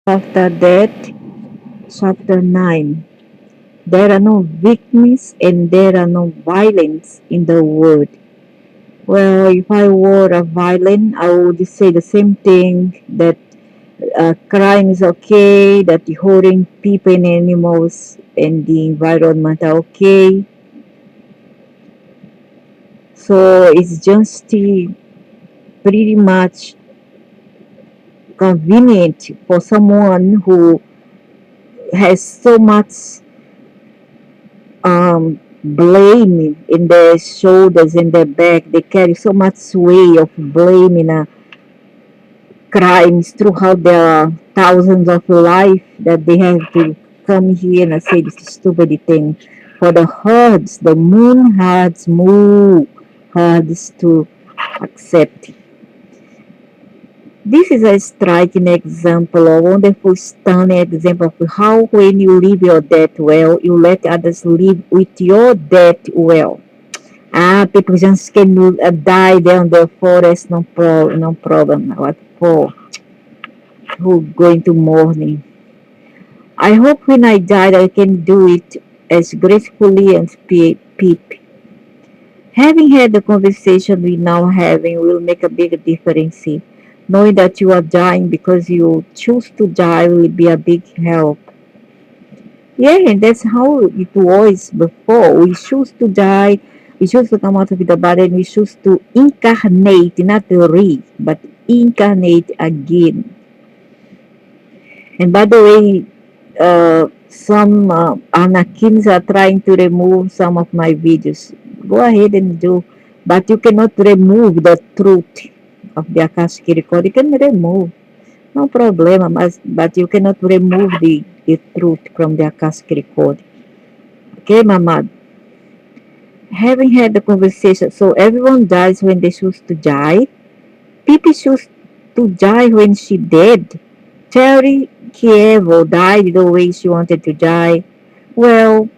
After that, chapter 9. There are no victims and there are no violence in the world. Well, if I were a violin, I would say the same thing that crime is okay, that the holding people and animals and the environment are okay. So it's just pretty much convenient for someone who has so much blame in their shoulders and their back. They carry so much weight of blame in a crimes throughout their thousands of life that they have to come here and say this stupid thing. For the herds, the moon herds, moo herds to accept. This is a striking example, a wonderful, stunning example of how when you live your death well, you let others live with your death well. People just can die there on the forest, no problem. What for? Who going to mourning? I hope when I die I can do it as gracefully as Pip. Having had the conversation we now having will make a big difference. Knowing that you are dying because you choose to die will be a big help. Yeah, and that's how it was before. We choose to die, we choose to come out of the body, and we choose to incarnate, not but incarnate again. And by the way, some Anakins are trying to remove some of my videos. Go ahead and do, but you cannot remove the truth of the Akashic record. You can remove, no problem, but you cannot remove the truth from the Akashic record. Okay, Mama. Having had the conversation, so everyone dies when they choose to die. Pipi choose to die when she dead. Terry Kievo died the way she wanted to die. Well,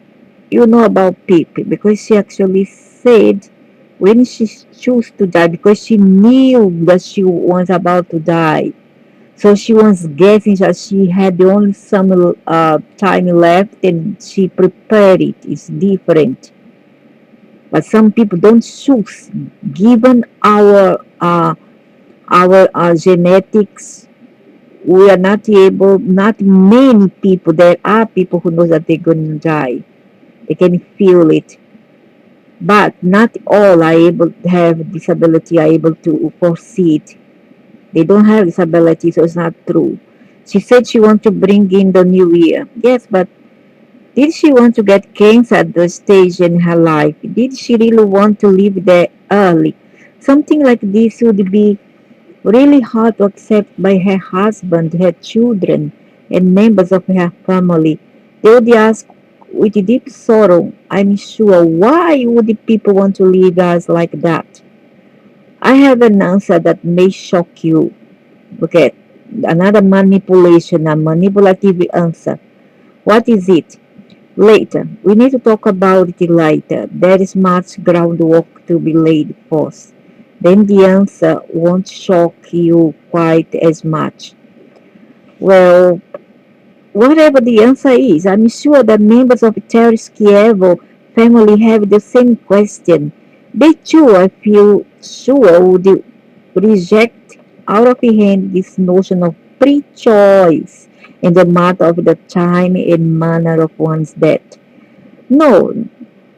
you know about Pip because she actually said when she chose to die because she knew that she was about to die. So she was guessing that she had the only some time left and she prepared it. It's different. But some people don't choose. Given our genetics, we are not able, not many people, there are people who know that they're going to die. They can feel it. But not all are able to have disability, are able to foresee it. They don't have disability, so it's not true. She said she wants to bring in the new year. Yes, but did she want to get cancer at the stage in her life? Did she really want to leave there early? Something like this would be really hard to accept by her husband, her children, and members of her family. They would ask with deep sorrow, I'm sure, why would the people want to leave us like that? I have an answer that may shock you. Okay, another manipulation, a manipulative answer. What is it? Later. We need to talk about it later. There is much groundwork to be laid first. Then the answer won't shock you quite as much. Well, whatever the answer is, I'm sure that members of Terry's Kievo family have the same question. They too, I feel sure, would reject out of hand this notion of free choice in the matter of the time and manner of one's death. No,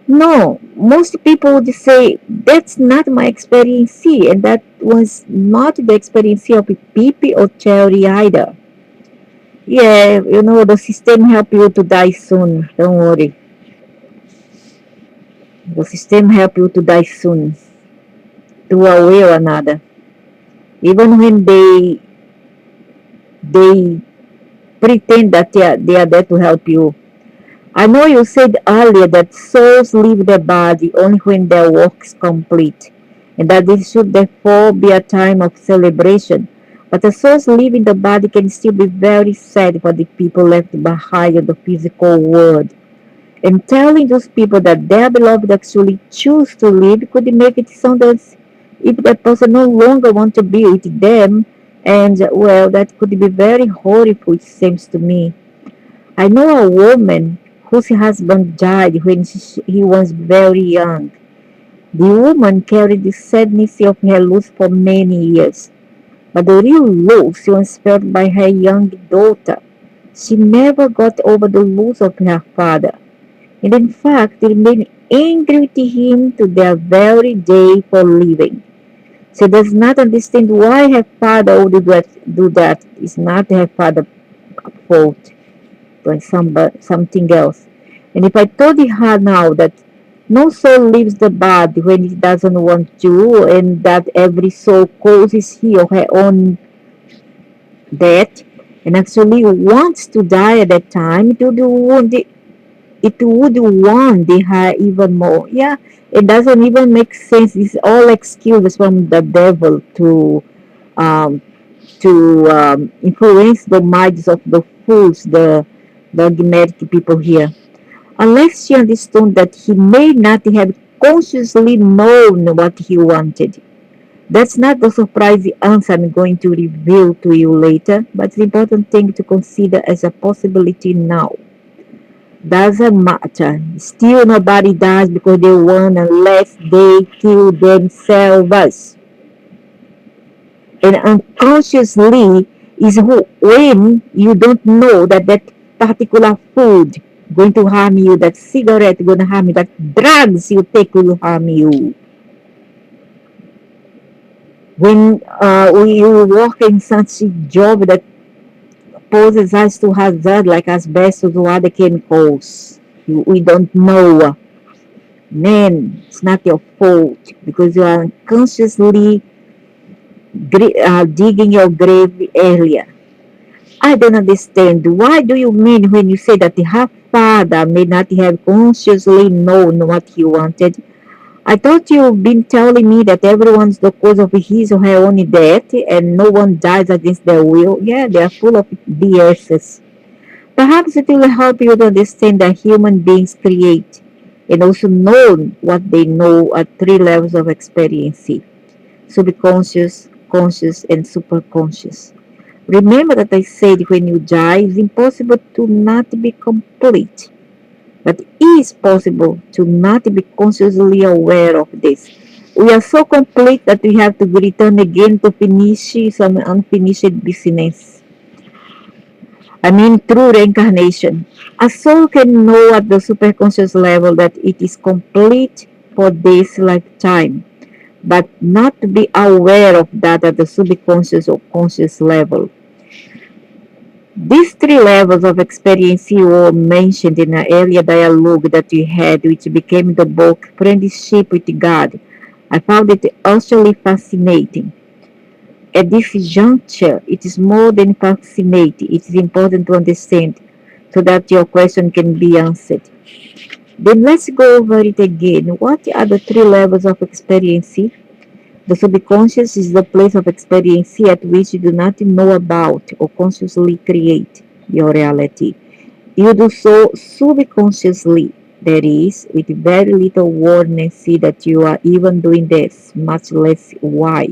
no, most people would say that's not my experience, and that was not the experience of Pipi or Cherry either. Yeah, the system help you to die soon. Don't worry. The system help you to die soon, to one way or another. Even when they pretend that they are there to help you. I know you said earlier that souls leave their body only when their work is complete, and that this should therefore be a time of celebration. But the souls leaving the body can still be very sad for the people left behind in the physical world. And telling those people that their beloved actually choose to live could make it sound as if that person no longer wants to be with them, And well, that could be very horrible, it seems to me. I know a woman whose husband died when he was very young. The woman carried the sadness of her loss for many years, but the real loss was felt by her young daughter. She never got over the loss of her father, and in fact remained angry with him to their very day for living. She does not understand why her father would do that. It's not her father's fault, but something else. And if I told her now that no soul leaves the body when it doesn't want to, and that every soul causes he or her own death, and actually wants to die at that time, it would wound her even more. Yeah, it doesn't even make sense. It's all excuses from the devil um, to influence the minds of the fools, the dogmatic people here. Unless she understood that he may not have consciously known what he wanted. That's not the surprising answer I'm going to reveal to you later, but the important thing to consider as a possibility now. Doesn't matter. Still nobody dies because they want unless they kill themselves. And unconsciously is when you don't know that that particular food going to harm you, that cigarette going to harm you, that drugs you take will harm you. When you work in such a job that poses us to hazard like asbestos or other chemicals, we don't know. Man, it's not your fault because you are unconsciously digging your grave earlier. I don't understand. Why do you mean when you say that her father may not have consciously known what he wanted? I thought you've been telling me that everyone's the cause of his or her own death and no one dies against their will. Yeah, they are full of BSs. Perhaps it will help you to understand that human beings create and also know what they know at three levels of experience: subconscious, conscious, and superconscious. Remember that I said when you die, it's impossible to not be complete. But it is possible to not be consciously aware of this. We are so complete that we have to return again to finish some unfinished business. I mean, through reincarnation. A soul can know at the superconscious level that it is complete for this lifetime, but not to be aware of that at the subconscious or conscious level. These three levels of experience were mentioned in an earlier dialogue that we had, which became the book Friendship with God. I found it actually fascinating. At this juncture, it is more than fascinating. It is important to understand so that your question can be answered. Then let's go over it again. What are the three levels of experience? The subconscious is the place of experience at which you do not know about or consciously create your reality. You do so subconsciously, that is, with very little awareness that you are even doing this, much less why.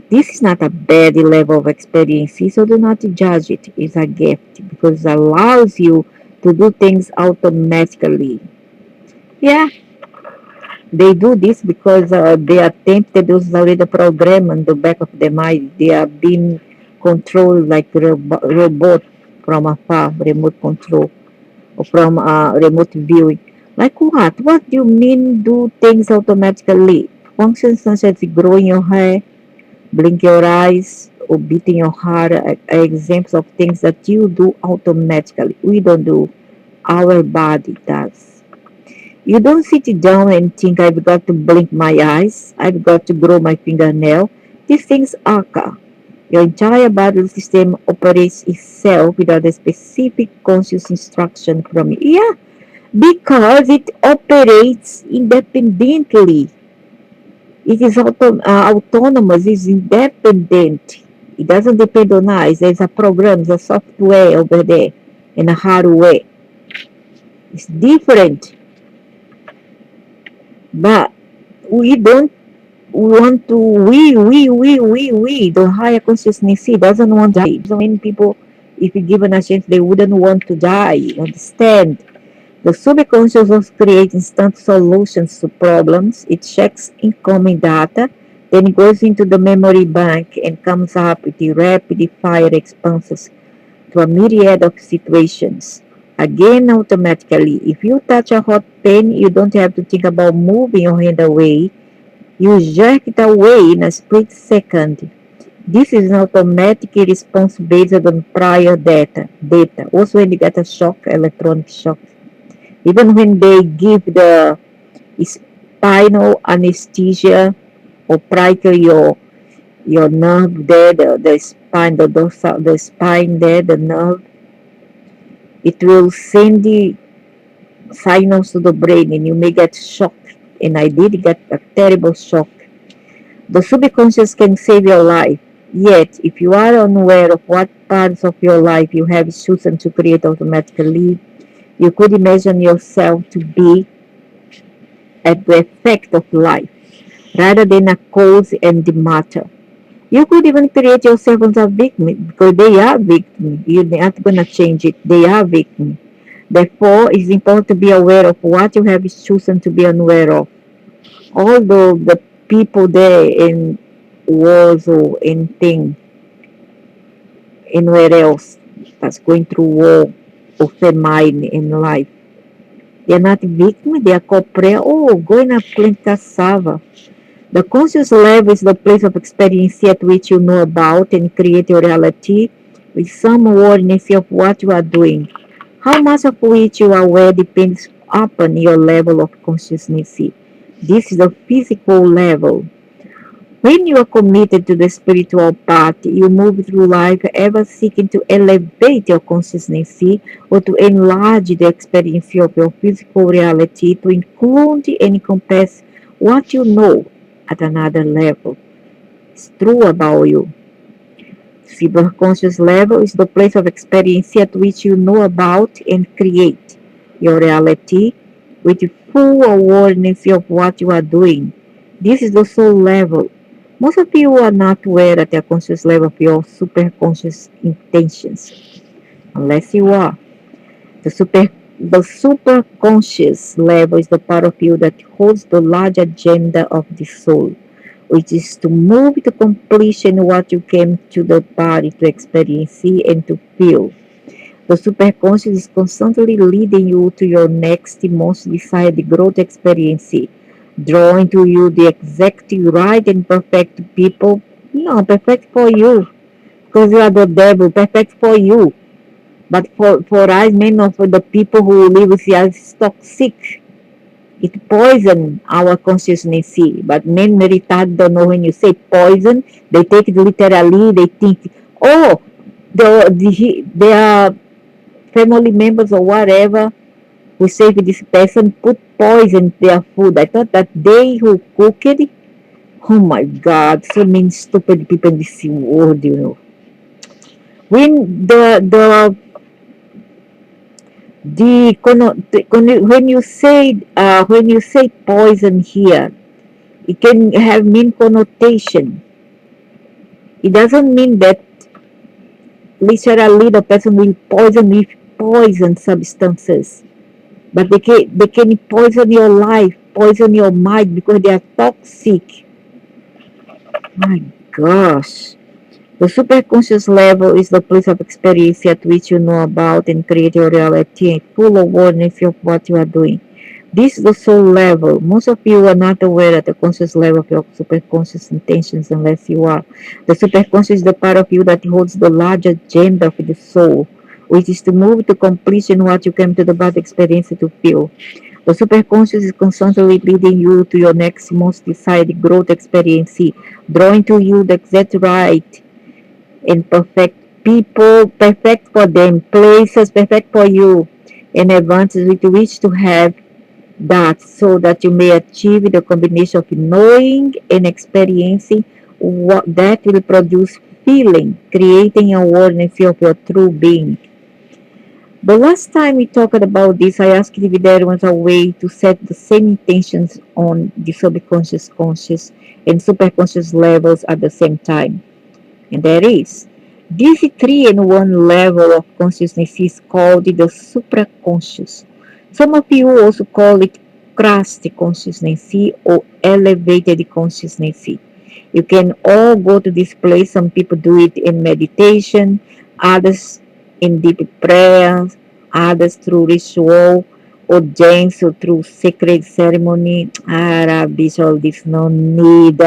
This is not a bad level of experience, so do not judge it. It's a gift because it allows you to do things automatically. Yeah, they do this because they attempt to do already the program on the back of their mind. They are being controlled like robot from afar, remote control, or from remote viewing. Like what? What do you mean do things automatically? Functions such as growing your hair, blink your eyes, or beating your heart are examples of things that you do automatically. We don't do. Our body does. You don't sit down and think, I've got to blink my eyes, I've got to grow my fingernail. These things occur. Your entire body system operates itself without a specific conscious instruction from you. Yeah, because it operates independently. It is autonomous, it's independent. It doesn't depend on us. There's a program, there's a software over there, and a hardware. It's different. But we don't want to, we, the higher consciousness doesn't want to die. So many people, if given a chance, they wouldn't want to die. Understand? The subconscious also creates instant solutions to problems. It checks incoming data, then it goes into the memory bank and comes up with the rapid fire responses to a myriad of situations. Again, automatically, if you touch a hot pen, you don't have to think about moving your hand away. You jerk it away in a split second. This is an automatic response based on prior data. Also, when you get a shock, electronic shock, even when they give the spinal anesthesia or prick your nerve there, the spine, the dorsal, the spine there, the nerve, it will send the signals to the brain and you may get shocked. And I did get a terrible shock. The subconscious can save your life. Yet, if you are unaware of what parts of your life you have chosen to create automatically, you could imagine yourself to be at the effect of life rather than a cause and the matter. You could even create yourself as a victim because they are victims. You're not going to change it. They are victims. Therefore, it's important to be aware of what you have chosen to be unaware of. Although the people there in wars or anything, anywhere else that's going through war or famine in life, they're not victims, they are corporate. Oh, going to plant cassava. The conscious level is the place of experience at which you know about and create your reality with some awareness of what you are doing. How much of which you are aware depends upon your level of consciousness. This is the physical level. When you are committed to the spiritual path, you move through life ever seeking to elevate your consciousness or to enlarge the experience of your physical reality to include and encompass what you know at another level. It's true about you. Subconscious level is the place of experience at which you know about and create your reality with full awareness of what you are doing. This is the soul level. Most of you are not aware at the conscious level of your superconscious intentions, unless you are. The super the superconscious level is the part of you that holds the large agenda of the soul, which is to move to completion what you came to the body to experience, see, and to feel. The superconscious is constantly leading you to your next most desired growth experience, drawing to you the exact right and perfect people. No, perfect for you, because you are the devil, perfect for you. But for us, many of the people who live with us toxic. It poison our consciousness. But men retard don't know when you say poison, they take it literally. They think, oh, their family members or whatever who save this person put poison in their food. I thought that they who cook it. Oh my God, so many stupid people in this world. When when you say poison here, it can have mean connotation. It doesn't mean that literally the person will poison with poison substances, but they can poison your life, poison your mind because they are toxic. My gosh. The superconscious level is the place of experience at which you know about and create your reality and full awareness of what you are doing. This is the soul level. Most of you are not aware at the conscious level of your superconscious intentions unless you are. The superconscious is the part of you that holds the large agenda of the soul, which is to move to completion what you came to the body experience to feel. The superconscious is constantly leading you to your next most desired growth experience, drawing to you the exact right and perfect people, perfect for them, places perfect for you, and advances with which to have that so that you may achieve the combination of knowing and experiencing what that will produce feeling, creating awareness of your true being. The last time we talked about this, I asked if there was a way to set the same intentions on the subconscious, conscious, and superconscious levels at the same time. And there is. This three in one level of consciousness is called the supraconscious. Some of you also call it crust consciousness or elevated consciousness. You can all go to this place. Some people do it in meditation, others in deep prayer, others through ritual or dance or through sacred ceremony. Rubbish, all this no need.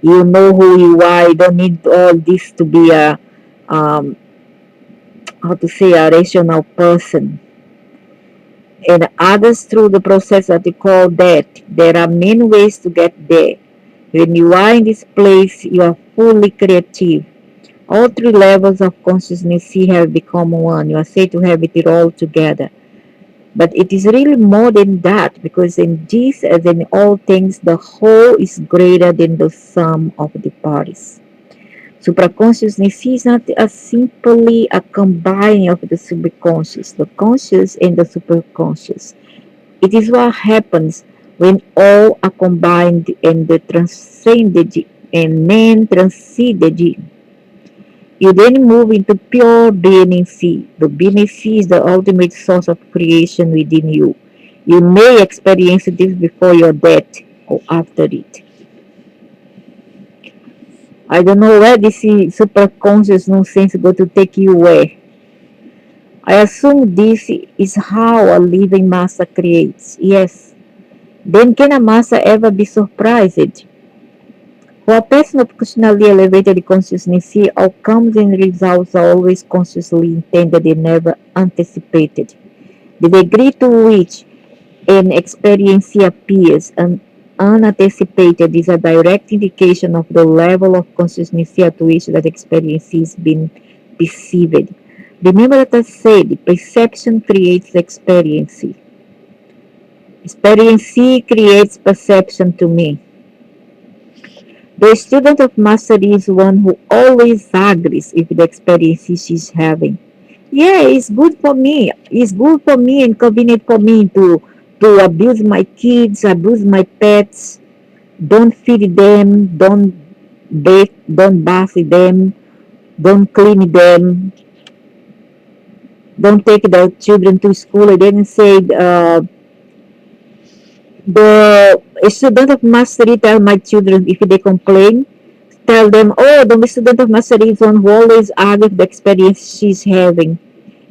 You know who you are. You don't need all this to be a um, how to say a rational person. And others through the process that they call that. There are many ways to get there. When you are in this place, you are fully creative. All three levels of consciousness have become one. You are said to have it all together. But it is really more than that, because in this, as in all things, the whole is greater than the sum of the parts. Supraconsciousness is not simply a combining of the subconscious, the conscious, and the superconscious. It is what happens when all are combined and the transcended and then transcended. You then move into pure being C. The being C is the ultimate source of creation within you. You may experience this before your death or after it. I don't know where this super conscious nonsense going to take you where. I assume this is how a living master creates. Yes. Then can a master ever be surprised? For a person of occasionally elevated consciousness, outcomes and results are always consciously intended and never anticipated. The degree to which an experience appears unanticipated is a direct indication of the level of consciousness at which that experience is being perceived. Remember that I said perception creates experience. Experience creates perception to me. The student of mastery is one who always agrees with the experience she's having. Yeah, it's good for me. It's good for me and convenient for me to abuse my kids, abuse my pets, don't feed them, don't bath them, don't clean them, don't take the children to school. I didn't say the student of mastery tell my children if they complain, tell them, oh, the student of mastery is one who always argues the experience she's having.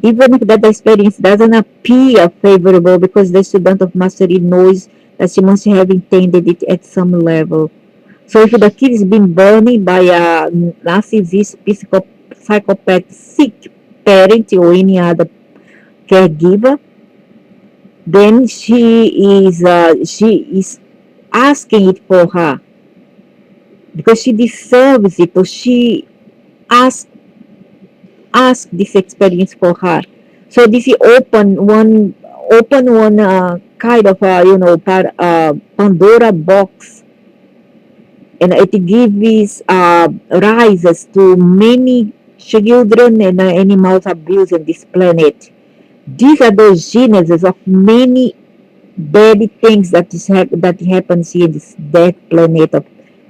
Even if that experience doesn't appear favorable, because the student of mastery knows that she must have intended it at some level. So if the kid is being burned by a narcissist, psychopath, sick parent or any other caregiver, then she is asking it for her because she deserves it, or she asked ask this experience for her. So this is open one kind of Pandora box, and it gives rises to many children and animals abuse on this planet. These are the genesis of many bad things that happens here in this dead planet of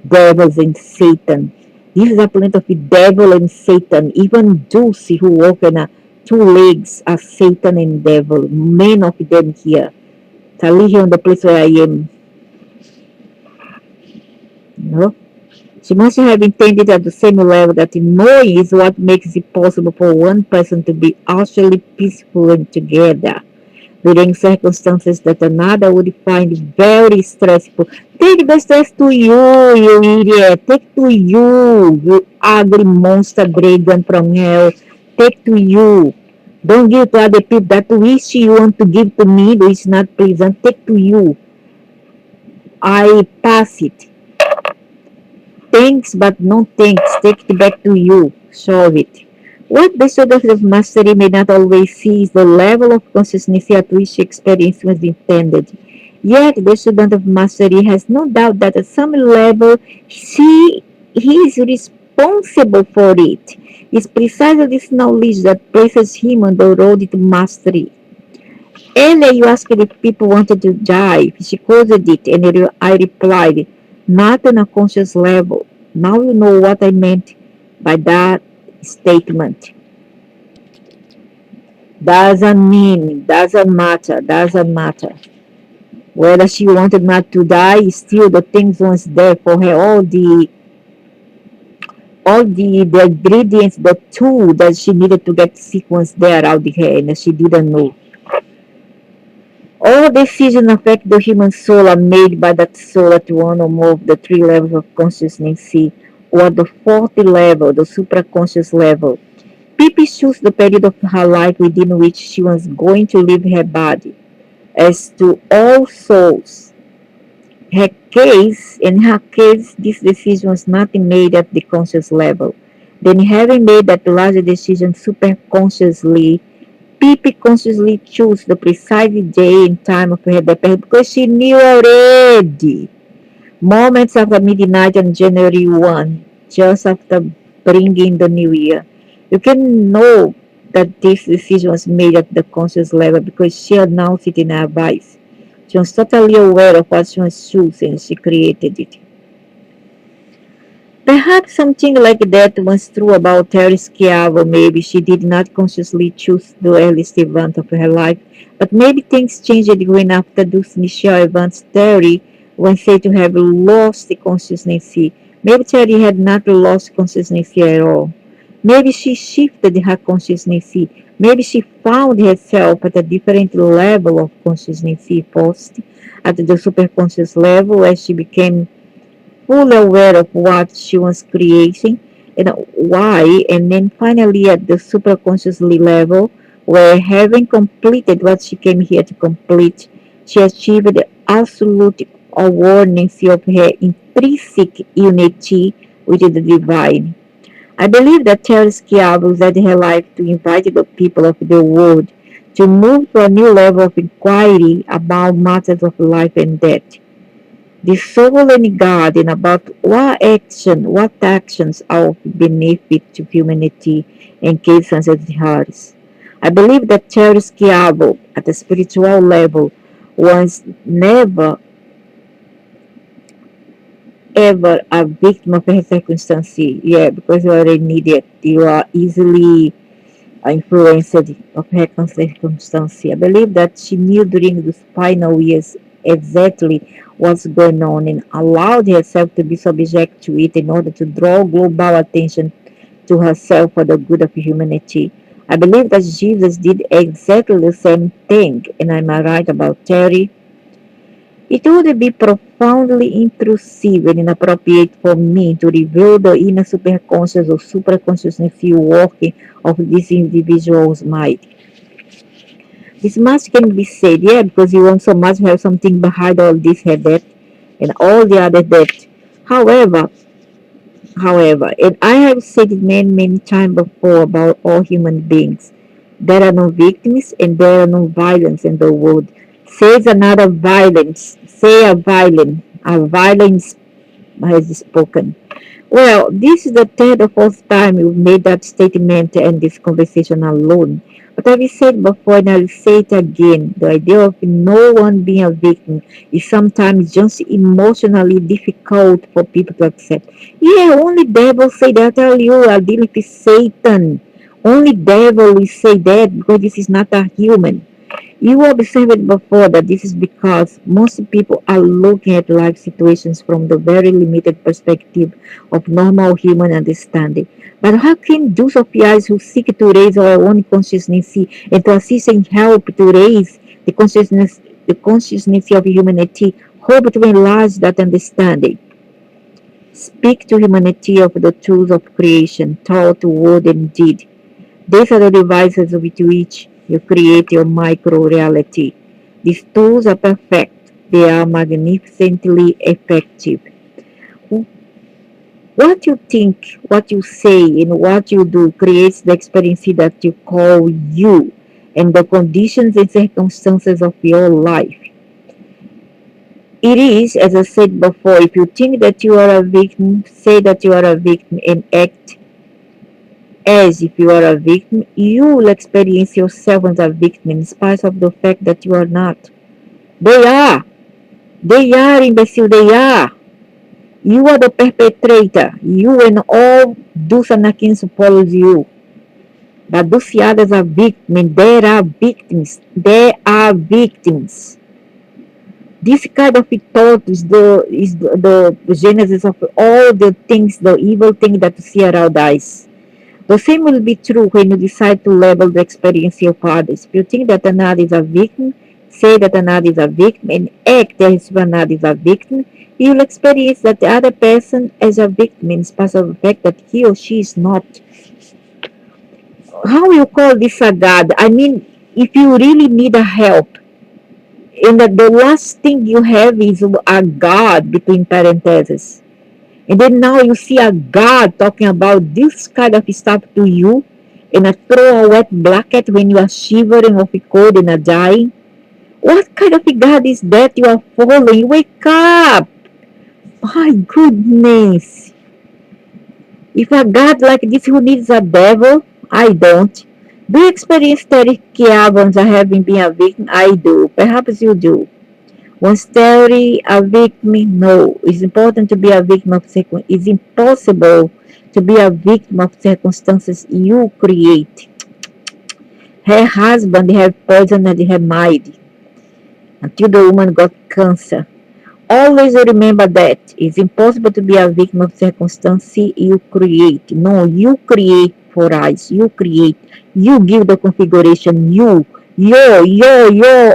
devils and Satan. This is a planet of the devil and Satan. Even those who walk on two legs are Satan and devil. Many of them here. So I live here on the place where I am. You know? She must have intended at the same level that knowing is what makes it possible for one person to be actually peaceful and together during circumstances that another would find very stressful. Take the stress to you, you idiot. Take to you ugly monster dragon from hell. Take to you. Don't give to other people that wish you want to give to me, which is not pleasant. Take to you. I pass it. Thanks, but no thanks. Take it back to you. Solve it. What the student of mastery may not always see is the level of consciousness at which experience was intended. Yet the student of mastery has no doubt that at some level he is responsible for it. It's precisely this knowledge that places him on the road to mastery. Earlier you asked if people wanted to die. She closed it, and I replied, not on a conscious level. Now you know what I meant by that statement. Doesn't matter. Whether she wanted not to die, still the things was there for her. All the ingredients, the tool that she needed to get sick was there out there, and she didn't know. All decisions affect the human soul are made by that soul at one or more of the three levels of consciousness, or the fourth level, the supraconscious level. Pippi chose the period of her life within which she was going to leave her body. As to all souls, in her case, this decision was not made at the conscious level. Then, having made that larger decision superconsciously, Pippi consciously chose the precise day and time of her death because she knew already. Moments after midnight on January 1, just after bringing the new year, you can know that this decision was made at the conscious level because she announced it in her voice. She was totally aware of what she was choosing. She created it. Perhaps something like that was true about Terry Schiavo. Maybe she did not consciously choose the earliest event of her life, but maybe things changed when after those initial events Terry was said to have lost consciousness. Maybe Terry had not lost consciousness at all. Maybe she shifted her consciousness. Maybe she found herself at a different level of consciousness first, at the superconscious level as she became fully aware of what she was creating and why, and then finally at the superconsciously level, where having completed what she came here to complete, she achieved the absolute awareness of her intrinsic unity with the divine. I believe that Terry Schiavo led her life to invite the people of the world to move to a new level of inquiry about matters of life and death. The sovereign God and about what actions are of benefit to humanity in cases such as hers. I believe that Terry Schiavo, at a spiritual level, was never ever a victim of her circumstance. Yeah, because you are an idiot. You are easily influenced of her circumstance. I believe that she knew during the final years exactly what's going on and allowed herself to be subject to it in order to draw global attention to herself for the good of humanity. I believe that Jesus did exactly the same thing, and am I right about Terry? It would be profoundly intrusive and inappropriate for me to reveal the inner superconscious or supraconsciousness working of this individual's mind. This much can be said, yeah, because you want so much to have something behind all this her death and all the other death. However, and I have said it many, many times before about all human beings, there are no victims and there are no violence in the world. Says another violence, say a violence has spoken. Well, this is the third or fourth time you've made that statement in this conversation alone. But I've said before and I'll say it again, the idea of no one being a victim is sometimes just emotionally difficult for people to accept. Yeah, only devil say that. I tell you, I deal with Satan. Only devil will say that because this is not a human. You observed before that this is because most people are looking at life situations from the very limited perspective of normal human understanding. But how can those of us who seek to raise our own consciousness and to assist and help to raise the consciousness of humanity, hope to enlarge that understanding? Speak to humanity of the tools of creation, thought, word, and deed. These are the devices with which you create your micro reality. These tools are perfect. They are magnificently effective. What you think, what you say, and what you do creates the experience that you call you and the conditions and circumstances of your life. It is, as I said before, if you think that you are a victim, say that you are a victim and act As if you are a victim, you will experience yourself as a victim in spite of the fact that you are not. They are. They are, imbecile. They are. You are the perpetrator. You and all those Anakins who follows you. But those others are victims. There are victims. They are victims. This kind of thought is the genesis of all the things, the evil things that you see around us. The same will be true when you decide to label the experience of others. If you think that another is a victim, say that another is a victim, and act as if another is a victim, you will experience that the other person as a victim in spite of the fact that he or she is not. How you call this a God? I mean, if you really need a help, and that the last thing you have is a God between parentheses. And then now you see a God talking about this kind of stuff to you, and a throw a wet blanket when you are shivering of cold and are dying. What kind of a God is that you are following? Wake up! My goodness! If a God like this who needs a devil, I don't. Do you experience terrible albums of having been a victim? I do. Perhaps you do. One's theory, a victim, no. It's important to be a victim of it's impossible to be a victim of circumstances you create. Her husband had poisoned her mind until the woman got cancer. Always remember that it's impossible to be a victim of circumstance you create. No, you create for us. You create. You give the configuration. You're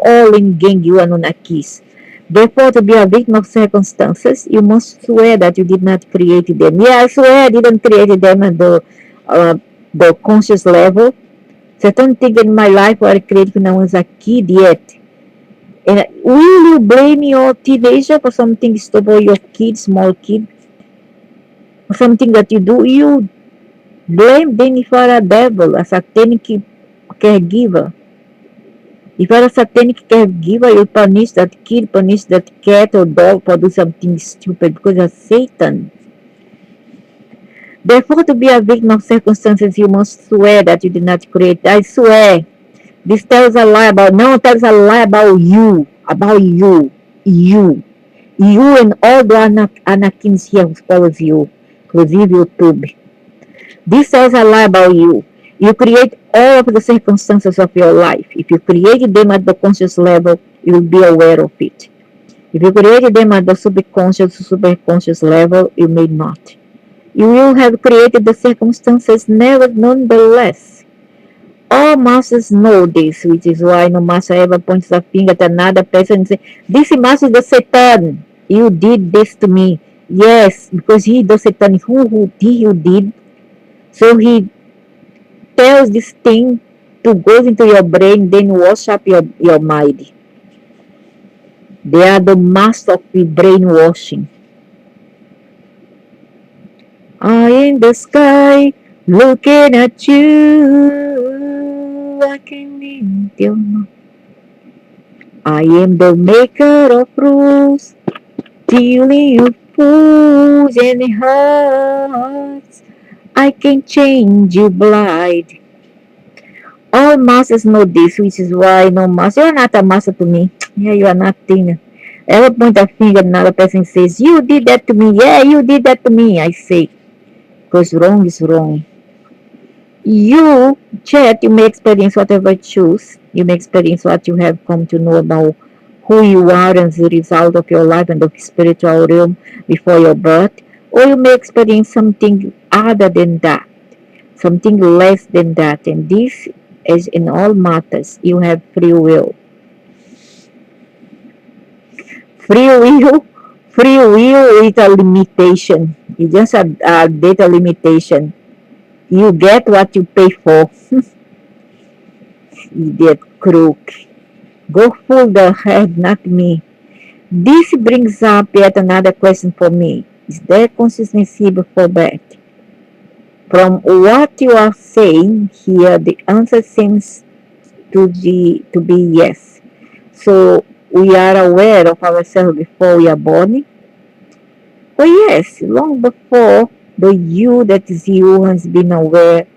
all in gang. You are not a kiss. Therefore, to be a victim of circumstances, you must swear that you did not create them. Yeah, I swear I didn't create them at uh, the conscious level. Certain things in my life were created when I was a kid yet. And will you blame your teenager for something stupid, your kid, small kid, for something that you do? You blame them if you are a devil, a satanic caregiver. If you are a satanic caregiver, you punish that kid, punish that cat or dog for doing something stupid because you're Satan. Therefore, to be a victim of circumstances, you must swear that you did not create. I swear. This tells a lie about, no, tells a lie about you, you. You and all the Anakins here who follows you, inclusive YouTube. This tells a lie about you. You create all of the circumstances of your life. If you created them at the conscious level, you will be aware of it. If you created them at the subconscious, superconscious level, you may not. You will have created the circumstances never nonetheless. All masters know this, which is why no master ever points a finger at another person and says, this master is the Satan. You did this to me. Yes, because he the Satan who did. So he tells this thing to go into your brain, then wash up your mind. They are the master of the brainwashing. I in the sky looking at you. I can meet you. I am the maker of rules, dealing you fools and hearts. I can change you blind. All masters know this, which is why no master. You're not a master to me. Yeah, you are nothing. Ever point a finger at another person says, you did that to me. Yeah, you did that to me. I say, because wrong is wrong. You, Chet, you may experience whatever you choose. You may experience what you have come to know about who you are as a result of your life and of spiritual realm before your birth. Or you may experience something other than that, something less than that. And this, as in all matters, you have free will. Free will, free will is a limitation. It's just a data limitation. You get what you pay for. Idiot crook. Go fool the head, not me. This brings up yet another question for me. Is there consistency before birth? From what you are saying here, the answer seems to be yes. So we are aware of ourselves before we are born. Oh yes, long before the you that is you has been aware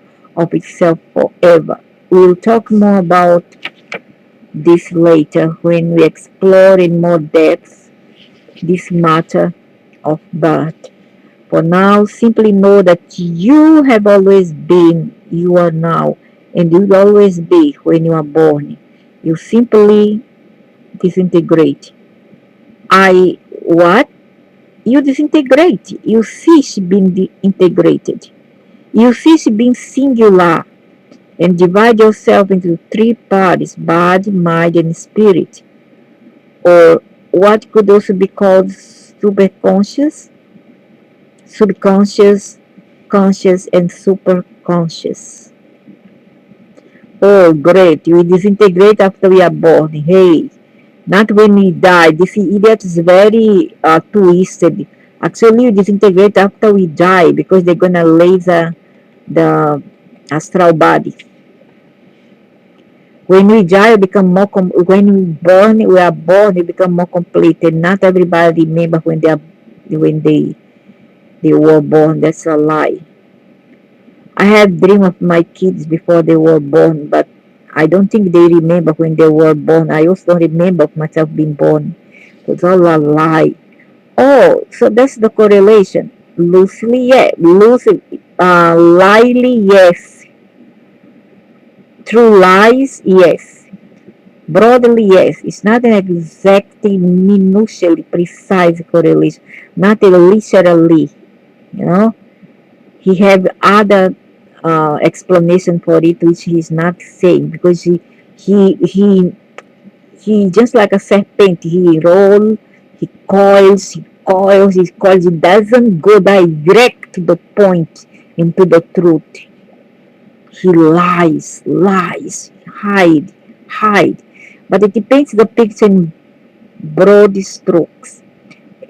of itself forever. We'll talk more about this later when we explore in more depth this matter of birth. For now, simply know that you have always been, you are now, and you will always be when you are born. You simply disintegrate. What? You disintegrate. You cease being integrated. You cease being singular and divide yourself into three parts: body, mind, and spirit, or what could also be called superconscious, subconscious, conscious, and superconscious. Oh, great. We disintegrate after we are born. Hey, not when we die. This idiot is very twisted. Actually, we disintegrate after we die because they're going to laser the astral body. When we die, we become more. When we are born, we become more complete. And not everybody remember when they were born. That's a lie. I had dream of my kids before they were born, but I don't think they remember when they were born. I also don't remember of myself being born. It's all a lie. Oh, so that's the correlation. Loosely, yeah. Loosely, lyly, yes. True lies, yes. Broadly, yes. It's not an exactly, minutially precise correlation. Not a literally, you know. He have other explanation for it which he's not saying because he he he just like a serpent. He roll, he coils. He doesn't go direct to the point into the truth. He lies, hide. But it depends the picture in broad strokes.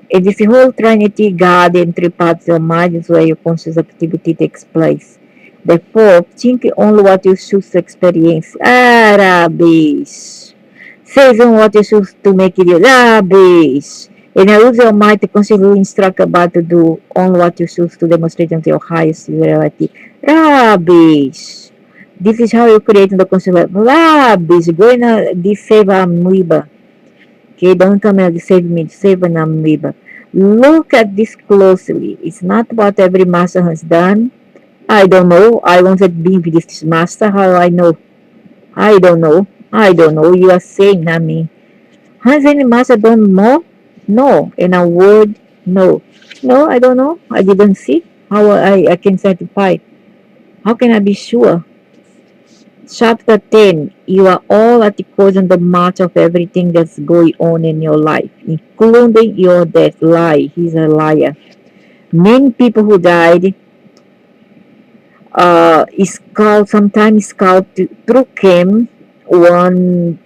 It is the whole Trinity, God, and three parts of mind is where your conscious activity takes place. Therefore, think only what you choose to experience. Rubbish. Says on what you choose to make it rubbish. And use your mind to consciously instruct about to do only what you choose to demonstrate unto your highest reality. Rubbish. This is how you create the conscious rubbish. Go in this save amoeba. Okay, don't come and save me, save an amoeba. Look at this closely. It's not what every master has done. I don't know. I wanted being with this master. How I know? I don't know. I don't know. You are saying, not me. Has any master done more? No. In a word, no. No, I don't know. I didn't see. How I can certify? How can I be sure? Chapter 10. You are all at the cause and the march of everything that's going on in your life, including your death. Lie. He's a liar. Many people who died is called sometimes called through came one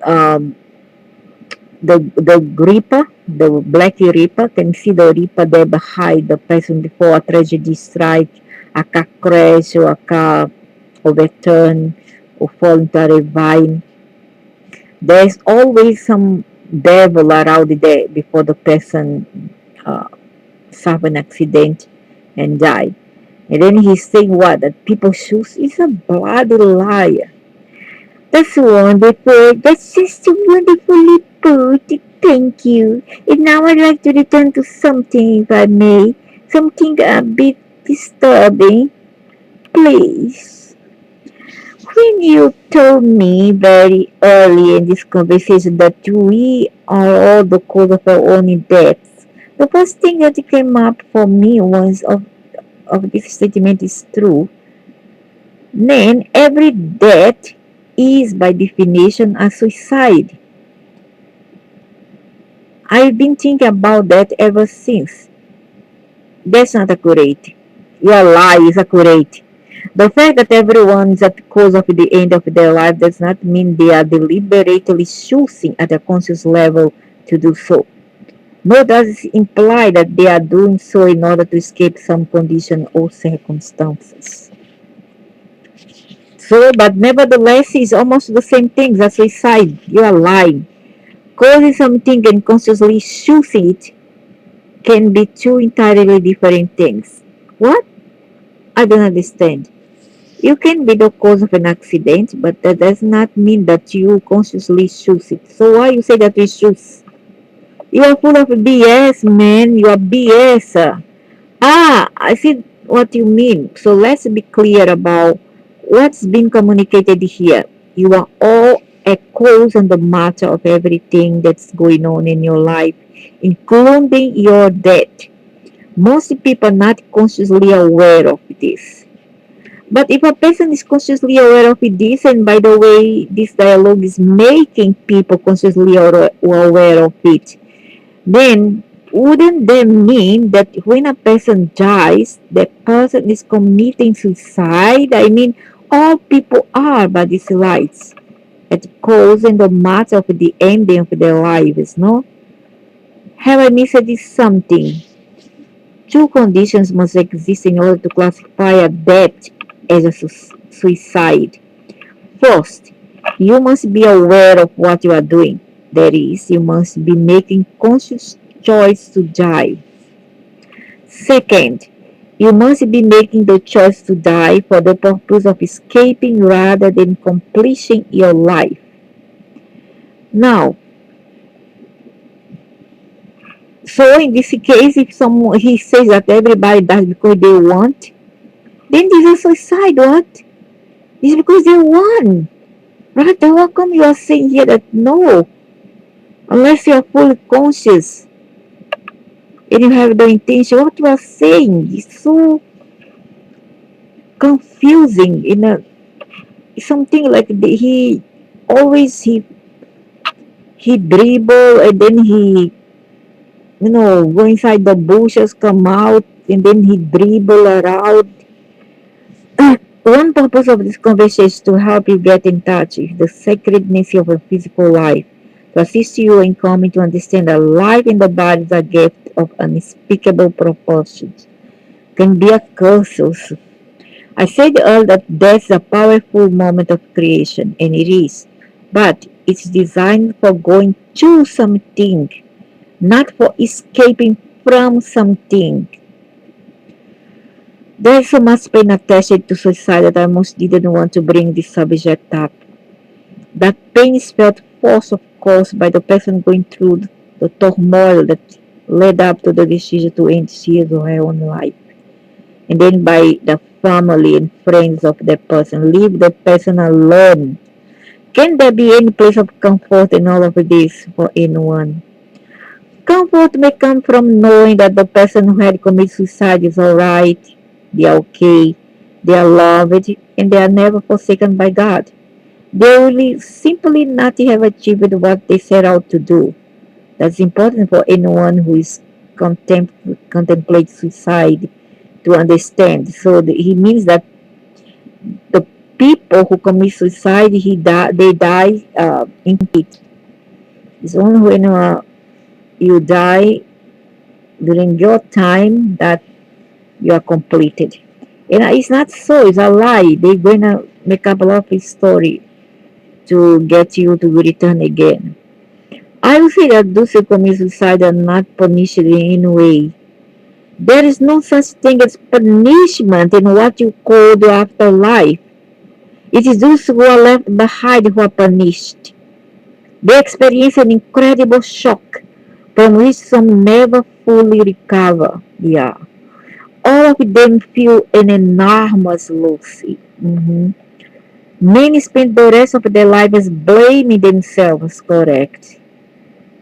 the Reaper, the Black Reaper. Can see the Reaper there behind the person before a tragedy strike, a car crash or a car overturn or fall into a ravine. There's always some devil around there before the person uh, suffer an accident and die. And then he's saying what? That people choose is a bloody liar. That's wonderful. That's just wonderfully put. Thank you. And now I'd like to return to something, if I may. Something a bit disturbing. Please. When you told me very early in this conversation that we are all the cause of our own deaths, the first thing that came up for me was of this statement is true, then every death is by definition a suicide. I've been thinking about that ever since. That's not accurate. Your lie is accurate. The fact that everyone is at the cause of the end of their life does not mean they are deliberately choosing at a conscious level to do so. Nor does it imply that they are doing so in order to escape some condition or circumstances. So, but nevertheless, it's almost the same thing as suicide. You are lying. Causing something and consciously choosing it can be two entirely different things. What? I don't understand. You can be the cause of an accident, but that does not mean that you consciously choose it. So why you say that we choose? You are full of BS, man. You are BS. Ah, I see what you mean. So let's be clear about what's been communicated here. You are all echoes on the matter of everything that's going on in your life, including your death. Most people are not consciously aware of this. But if a person is consciously aware of this, and by the way, this dialogue is making people consciously aware of it, then wouldn't that mean that when a person dies, the person is committing suicide? I mean, all people are by these rights at cause and the matter of the ending of their lives, no? Have I missed this something? Two conditions must exist in order to classify a death as a suicide. First, you must be aware of what you are doing. That is, you must be making conscious choice to die. Second, you must be making the choice to die for the purpose of escaping rather than completing your life. Now, so in this case, if someone he says that everybody dies because they want, then this is suicide. What? It's because they want. Right? Then how come you are saying here that no, unless you are fully conscious and you have the intention, what you are saying is so confusing. In a something like he always he dribble and then he go inside the bushes, come out, and then he dribble around. One purpose of this conversation is to help you get in touch with the sacredness of a physical life, to assist you in coming to understand that life in the body is a gift of unspeakable proportions, can be a curse also. I said earlier that death is a powerful moment of creation, and it is, but it's designed for going to something, not for escaping from something. There is so much pain attached to suicide that I most didn't want to bring this subject up. That pain is felt forced, of course, by the person going through the turmoil that led up to the decision to end his or her own life. And then by the family and friends of the person. Leave the person alone. Can there be any place of comfort in all of this for anyone? Comfort may come from knowing that the person who had committed suicide is alright, they are okay, they are loved, and they are never forsaken by God. They will simply not have achieved what they set out to do. That's important for anyone who is contemplate suicide to understand. So he means that the people who commit suicide, they die in peace. It's only when you die during your time that you are completed. And it's not so, it's a lie. They're going to make up a lot of story to get you to return again. I would say that those who commit suicide are not punished in any way. There is no such thing as punishment in what you call the afterlife. It is those who are left behind who are punished. They experience an incredible shock from which some never fully recover. Yeah. All of them feel an enormous loss. Mhm. Many spend the rest of their lives blaming themselves, correct?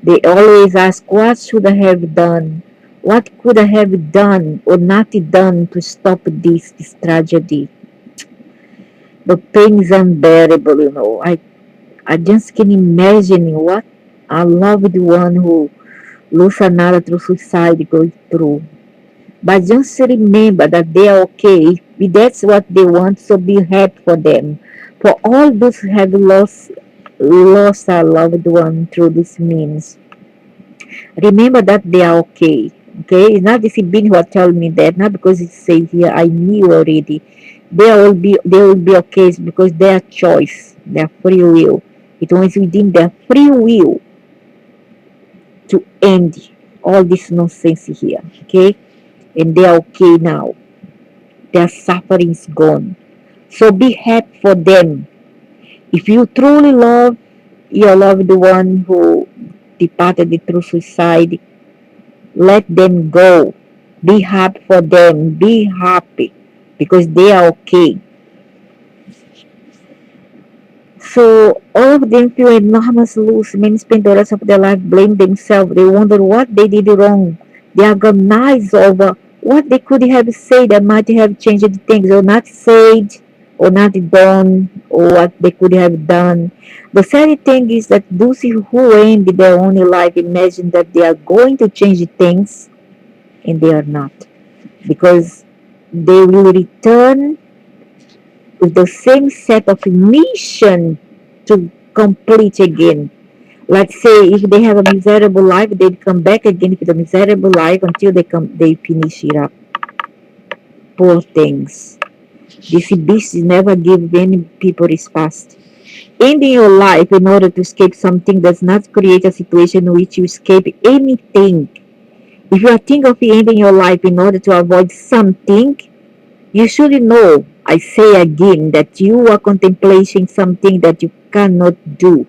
They always ask, what should I have done? What could I have done or not done to stop this tragedy? The pain is unbearable. I just can imagine what a loved one who lose another through suicide goes through. But just remember that they are okay. If that's what they want, so be happy for them. For all those who have lost a loved one through this means, remember that they are okay. Okay, it's not this being who are telling me that, not because it says here I knew already. They will be okay. It's because their choice, their free will. It was within their free will to end all this nonsense here. Okay, and they are okay now. Their suffering is gone. So be happy for them. If you truly love your loved one who departed through suicide, let them go. Be happy for them. Be happy because they are okay. So all of them feel enormous loss. Many spend the rest of their life blame themselves. They wonder what they did wrong. They agonize over what they could have said that might have changed things, or not said, or not done, or what they could have done. The sad thing is that those who end their own life imagine that they are going to change things, and they are not, because they will return with the same set of mission to complete again. Let's say if they have a miserable life, they'd come back again with a miserable life until they finish it up. Poor things. This beast never give any people respect. Ending your life in order to escape something does not create a situation in which you escape anything. If you are thinking of ending your life in order to avoid something, you should know, I say again, that you are contemplating something that you cannot do.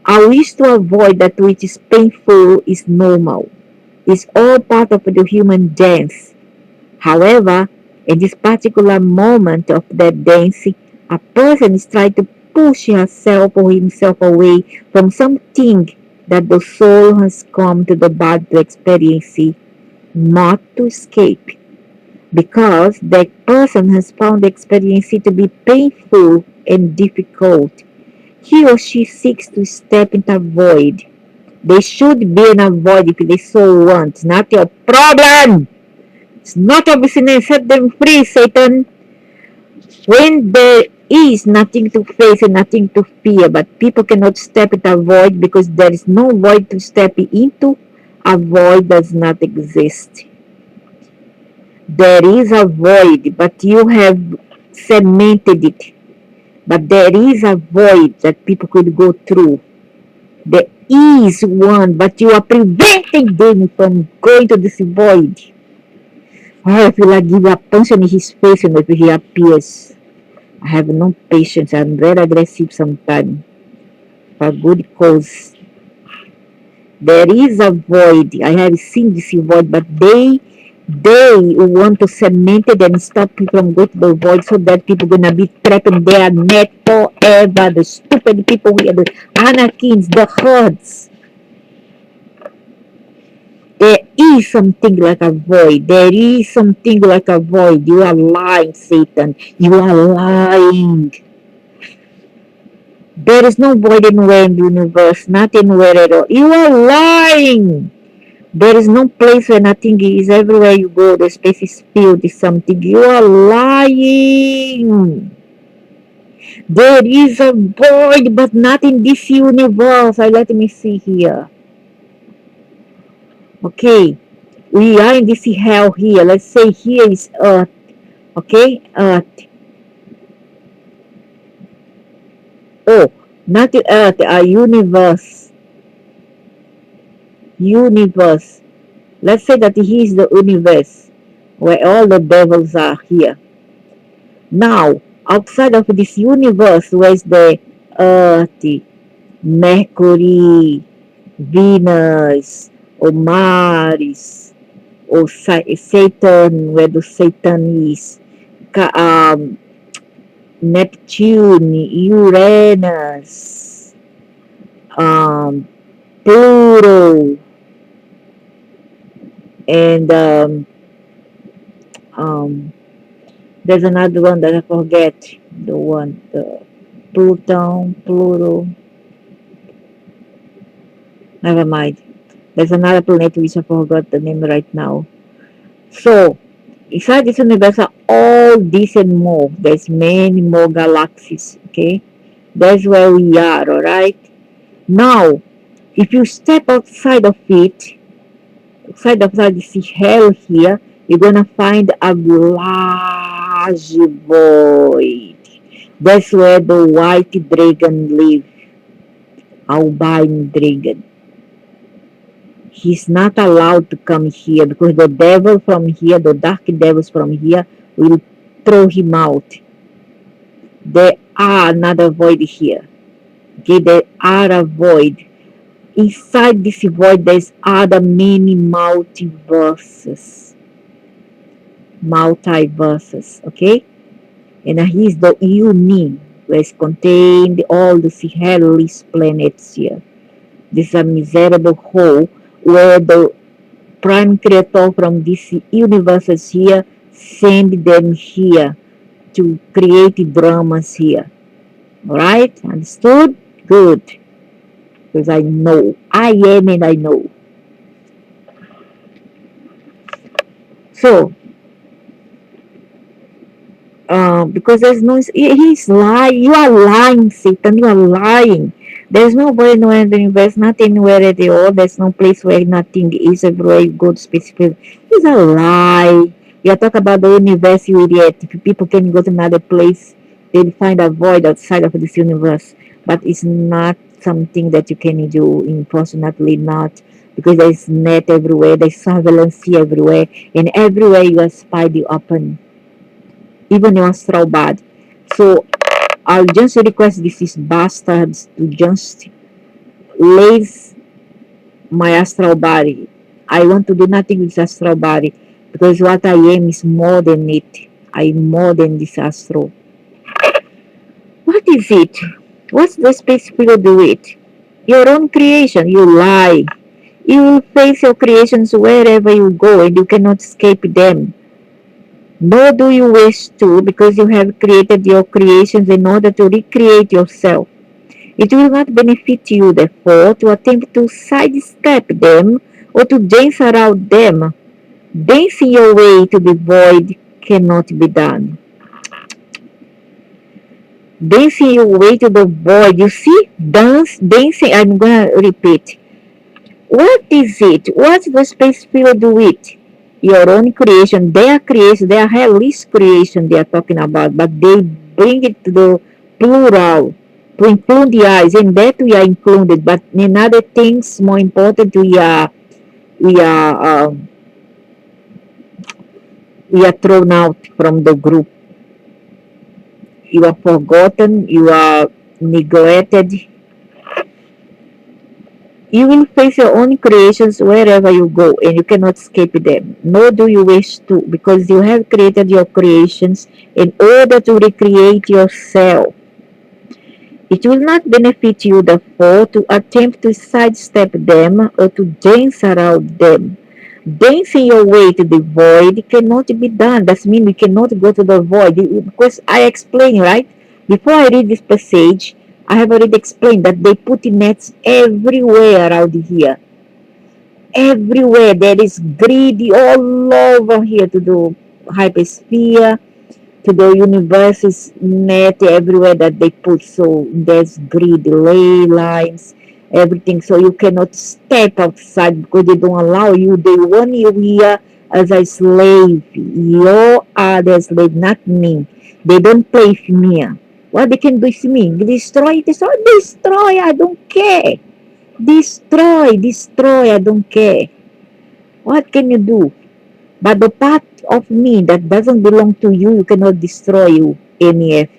Our wish to avoid that which is painful is normal. It's all part of the human dance. However, in this particular moment of that dance, a person is trying to push herself or himself away from something that the soul has come to the body to experience, not to escape, because that person has found the experience to be painful and difficult. He or she seeks to step into a void. They should be in a void if they so want. It's not your problem. It's not your business. Set them free, Satan. When there is nothing to face and nothing to fear, but people cannot step into a void because there is no void to step into, a void does not exist. There is a void, but you have cemented it. But there is a void that people could go through. There is one, but you are preventing them from going to this void. Oh, I feel like give a punch in his face and if he appears. I have no patience. I'm very aggressive sometimes. For good cause. There is a void. I have seen this void, but they want to cement it and stop people from going to the void so that people gonna be trapped in their net forever. The stupid people here, the anarchists, the herds. There is something like a void. There is something like a void. You are lying, Satan. You are lying. There is no void anywhere in the universe, not anywhere at all. You are lying. There is no place where nothing is. Everywhere you go, the space is filled with something. You are lying. There is a void, but not in this universe. Let me see here. Okay, we are in this hell here. Let's say here is Earth. Okay, Earth. Oh, not the Earth, a universe. Universe. Let's say that here is the universe where all the devils are here. Now, outside of this universe, where's the Earth, Mercury, Venus, or Mars, or Saturn, where the Satan is, Neptune, Uranus, um, Pluto, and um, there's another one that I forget. The Pluto. Never mind. There's another planet which I forgot the name right now. So, inside this universe are all this and more. There's many more galaxies. Okay, that's where we are. All right. Now, if you step outside this hell here, you're gonna find a large void. That's where the white dragon live, albino dragon. He's not allowed to come here because the devil from here, the dark devils from here, will throw him out. There are another void here. Okay, there are a void. Inside this void, there's other many multiverses. Multiverses, okay? And here's the uni, where is contained all the hellish planets here. This is a miserable hole where the prime creator from this universes here send them here to create dramas here. Alright? Understood? Good. Because I know. I am and I know. So, because there's no, he's lying. You are lying, Satan. You are lying. There's no way nowhere in the universe, not anywhere at all. There's no place where nothing is. Everywhere you go to specific. It's a lie. You talk about the universe, you idiot. If people can go to another place, they'll find a void outside of this universe. But it's not something that you can do, unfortunately not. Because there's net everywhere, there's surveillance everywhere, and everywhere you are spied open, even your astral body. So I'll just request these bastards to just lace my astral body. I want to do nothing with astral body because what I am is more than it. I'm more than this astral. What is it? What's the space filled with? Your own creation. You lie. You will face your creations wherever you go and you cannot escape them. Nor do you wish to, because you have created your creations in order to recreate yourself. It will not benefit you, therefore, to attempt to sidestep them or to dance around them. Dancing your way to the void cannot be done. Dancing your way to the void, you see? Dancing, I'm gonna repeat. What is it? What's the space filled with? Your own creation, their creation, their hellish creation they are talking about, but they bring it to the plural to include the eyes, and that we are included. But in other things, more important, we are we are thrown out from the group. You are forgotten. You are neglected. You will face your own creations wherever you go, and you cannot escape them. Nor do you wish to, because you have created your creations in order to recreate yourself. It will not benefit you, therefore, to attempt to sidestep them or to dance around them. Dancing your way to the void cannot be done. That means we cannot go to the void. Because I explained, right? Before I read this passage, I have already explained that they put nets everywhere around here. Everywhere. There is greed all over here to the hypersphere, to the universe's net everywhere that they put. So there's grid, ley lines, everything. So you cannot step outside because they don't allow you. They want you here as a slave. You are the slave, not me. They don't play with me. What they can do is me. Destroy, destroy, destroy. I don't care. Destroy, destroy. I don't care. What can you do? But the part of me that doesn't belong to you, you cannot destroy you, NEF.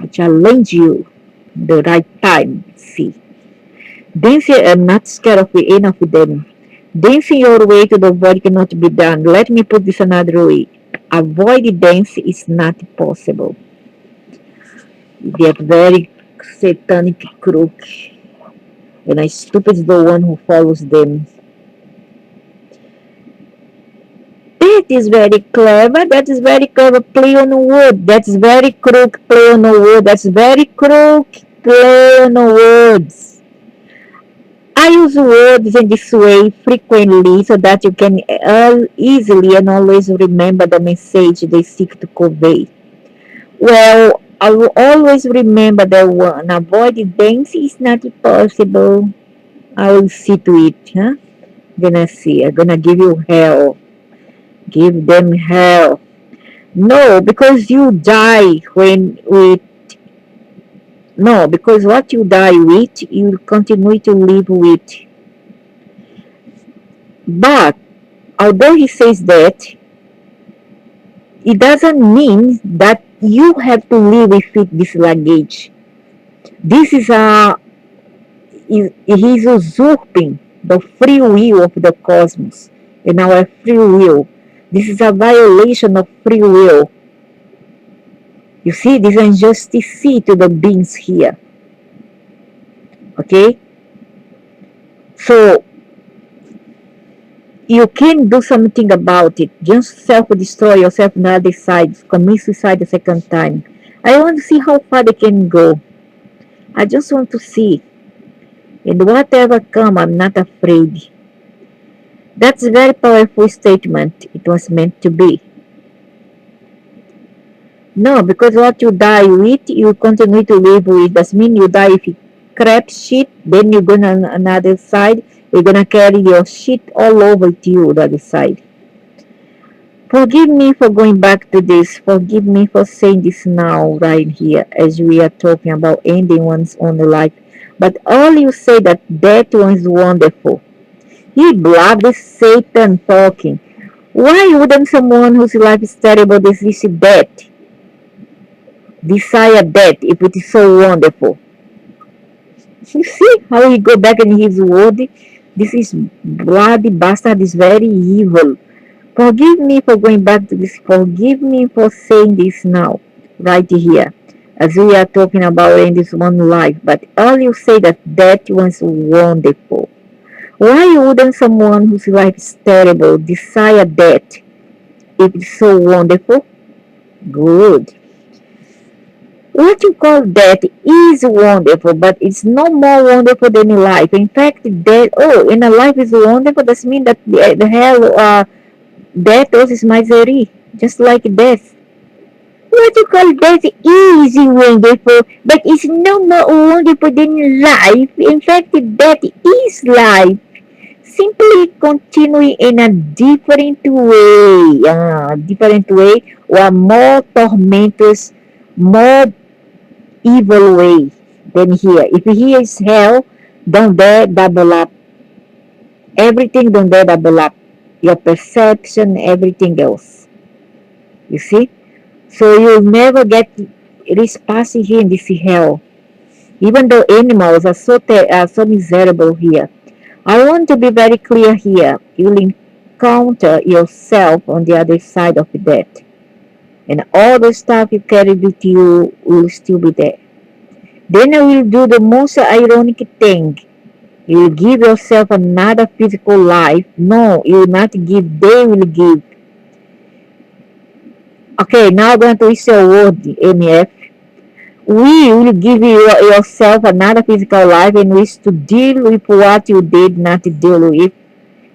I challenge you the right time. See. Dancing, I'm not scared of any of them. Dancing your way to the void cannot be done. Let me put this another way. Avoid the dance is not possible. They are very satanic crook. And I stupid is the one who follows them. That is very clever. That is very clever. Play on the word. That's very crook. Play on the word. That's very crook. Play on the words. I use words in this way frequently so that you can easily and always remember the message they seek to convey. Well, I will always remember that one. Avoiding things is not possible. I will see to it. Huh? Gonna see. I'm gonna give you hell. Give them hell. No, because you die when with no, because what you die with, you continue to live with. But although he says that, It doesn't mean that you have to live with this luggage. This is a he's usurping the free will of the cosmos and our free will. This is a violation of free will. You see, this injustice to the beings here. Okay, so you can do something about it. Just self-destroy yourself on the other side, commit suicide the second time. I want to see how far they can go. I just want to see. And whatever come, I'm not afraid. That's a very powerful statement. It was meant to be. No, because what you die with, you continue to live with. Doesn't mean you die if you crap shit, then you're gonna on another side, you're gonna carry your shit all over to you, the other side. Forgive me for going back to this. Forgive me for saying this now, right here, as we are talking about ending one's own life. But all you say that one is wonderful. You bloody Satan talking. Why wouldn't someone whose life is terrible desire death? Desire death if it is so wonderful. You see how he go back in his word? This is bloody bastard is very evil. Forgive me for going back to this. Forgive me for saying this now, right here, as we are talking about in this one life. But all you say that was wonderful. Why wouldn't someone whose life is terrible desire that if it's so wonderful? Good. What you call death is wonderful, but it's no more wonderful than life. In fact, death, oh, in a life is wonderful, does mean that the hell, death is misery, just like death. What you call death is wonderful, but it's no more wonderful than life. In fact, death is life. Simply continue in a different way, or more tormentous, more evil way than here. If here is hell, down there double up. Everything down there double up. Your perception, everything else. You see? So you'll never get response here in this hell. Even though animals are so miserable here. I want to be very clear here. You'll encounter yourself on the other side of death. And all the stuff you carry with you will still be there. Then you will do the most ironic thing. You will give yourself another physical life. No, you will not give, they will give. Okay, now I'm going to use your word, MEF. We will give you yourself another physical life in which to deal with what you did not deal with.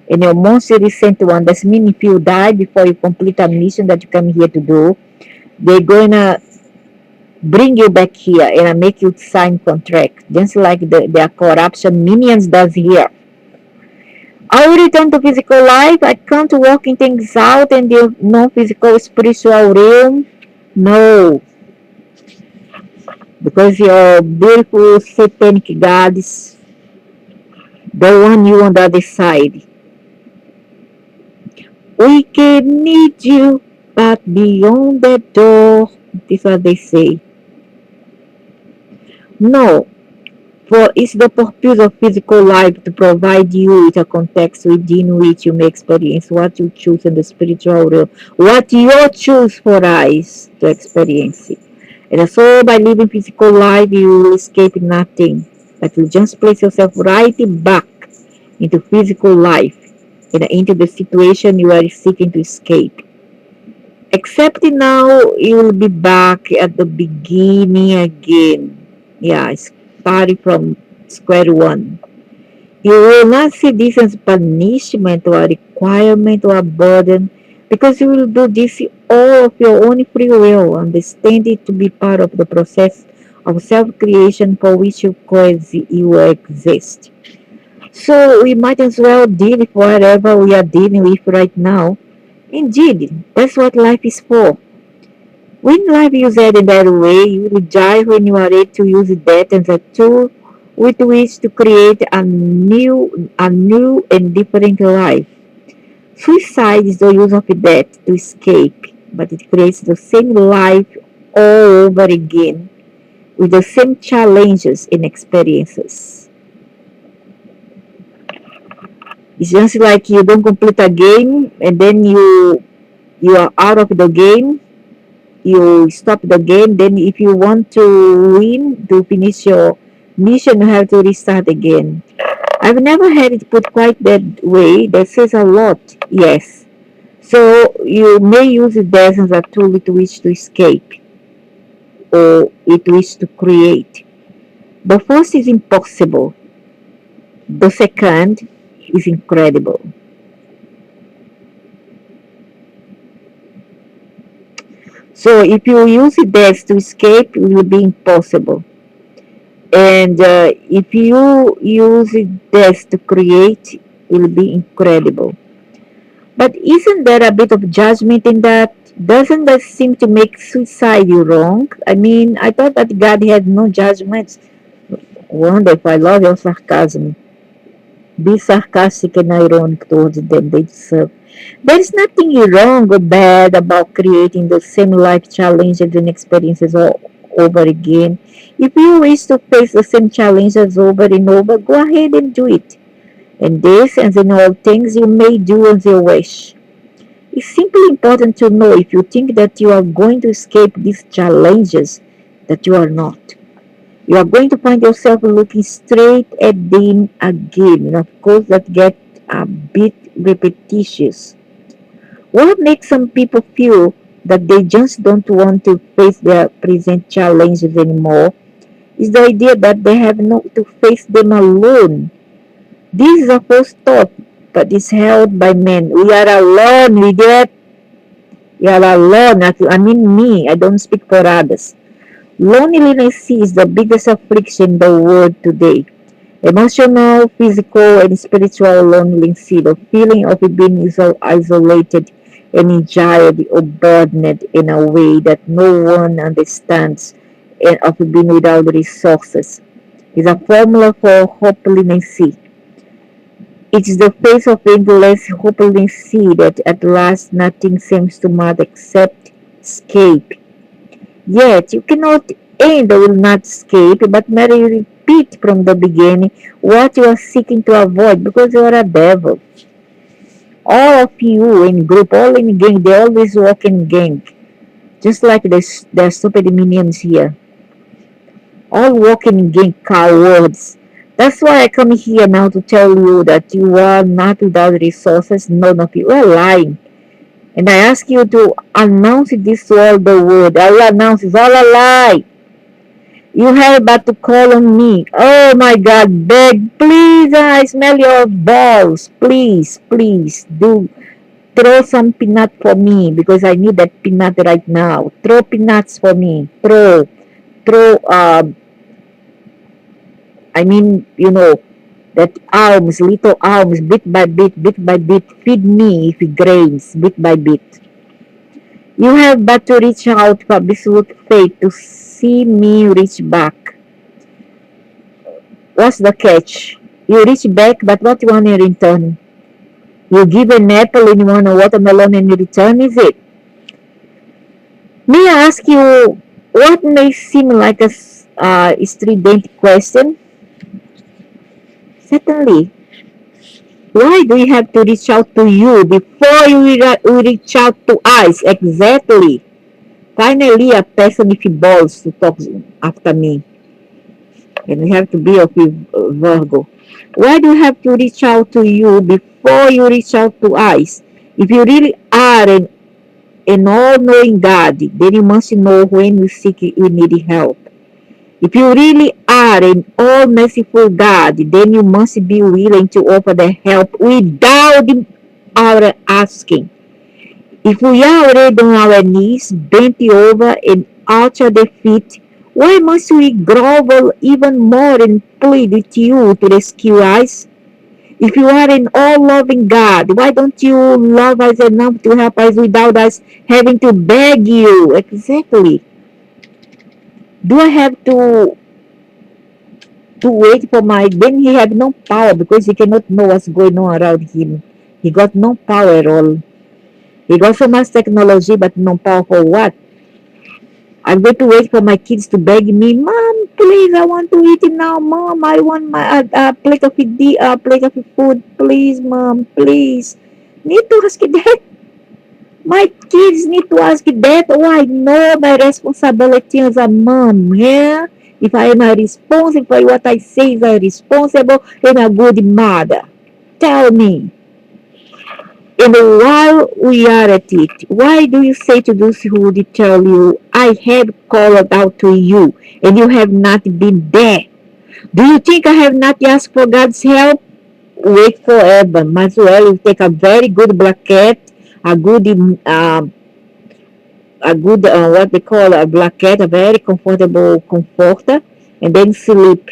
In your most recent one, that means if you die before you complete a mission that you come here to do, they're going to bring you back here and make you sign contract, just like their corruption minions does here. I will return to physical life. I can't working things out in the non-physical spiritual realm. No, because your beautiful satanic gods, the one you on the other side. We can need you, but beyond that door, this is what they say. No, for it's the purpose of physical life to provide you with a context within which you may experience what you choose in the spiritual realm, what you choose for us to experience it. And so by living physical life, you will escape nothing, but you just place yourself right back into physical life and into the situation you are seeking to escape. Except now, you will be back at the beginning again. Yeah, starting from square one. You will not see this as punishment or a requirement or a burden because you will do this all of your own free will, understand it to be part of the process of self-creation for which you exist. So we might as well deal with whatever we are dealing with right now. Indeed, that's what life is for. When life is used in that way, you will die when you are ready to use that as a tool with which to create a new and different life. Suicide is the use of death to escape. but it creates the same life all over again with the same challenges and experiences. It's just like you don't complete a game and then you are out of the game. You stop the game. Then if you want to win to finish your mission, you have to restart again. I've never had it put quite that way. That says a lot. Yes. So you may use it as a tool to which to escape or it wish to create. The first is impossible. The second is incredible. So if you use it as to escape, it will be impossible. And if you use it as to create, it will be incredible. But isn't there a bit of judgment in that? Doesn't that seem to make suicide wrong? I mean, I thought that God had no judgments. Wonderful. I love your sarcasm. Be sarcastic and ironic towards them. They deserve. There is nothing wrong or bad about creating the same life challenges and experiences all over again. If you wish to face the same challenges over and over, go ahead and do it. And this, as in all things, you may do as you wish. It's simply important to know if you think that you are going to escape these challenges, that you are not. You are going to find yourself looking straight at them again. And of course, that gets a bit repetitious. What makes some people feel that they just don't want to face their present challenges anymore is the idea that they have not to face them alone. This is a false thought that is held by men. We are alone with it. We are alone. I mean me. I don't speak for others. Loneliness is the biggest affliction in the world today. Emotional, physical, and spiritual loneliness, the feeling of being isolated and injured or burdened in a way that no one understands, and of being without resources, is a formula for hopelessness. It's the face of endless hopelessness that at last nothing seems to matter except escape. Yet you cannot and will not escape, but merely repeat from the beginning what you are seeking to avoid because you are a devil. All of you in group, all in gang, they always walk in gang. Just like the stupid minions here. All walking in gang cowards. That's why I come here now to tell you that you are not without resources. None of you are lying. And I ask you to announce this to all the world. I will announce it's all a lie. You have but to call on me. Oh my God, beg, please, I smell your balls. Please, please, do throw some peanut for me because I need that peanut right now. Throw peanuts for me. Throw, I mean, that alms, little alms, bit by bit, feed me if it grains, bit by bit. You have but to reach out for absolute faith to see me reach back. What's the catch? You reach back, but what you want in return? You give an apple and you want a watermelon in return, is it? May I ask you what may seem like a strident question? Certainly. Why do you have to reach out to you before you reach out to us? Exactly. Finally, a person with balls to talk after me. And we have to be of Virgo. Why do you have to reach out to you before you reach out to us? If you really are an all-knowing God, then you must know when you need help. If you really are an all-merciful God, then you must be willing to offer the help without our asking. If we are already on our knees, bent over and out at the feet, why must we grovel even more and plead with you to rescue us? If you are an all-loving God, why don't you love us enough to help us without us having to beg you? Exactly. Do I have to wait for my... Then he have no power because he cannot know what's going on around him. He got no power at all. He got so much technology, but no power for what? I'm going to wait for my kids to beg me, Mom, please, I want to eat it now. Mom, I want my plate of plate of food, please, Mom, please. Need to ask that. My kids need to ask that. Oh, I know my responsibility as a mom. Yeah, if I am a responsible for what I say is a responsible and a good mother. Tell me. And while we are at it, why do you say to those who would tell you, I have called out to you and you have not been there? Do you think I have not asked for God's help? Wait forever. Might as well you take a very good blanket, a good, what they call a blanket, a very comfortable comforter, and then sleep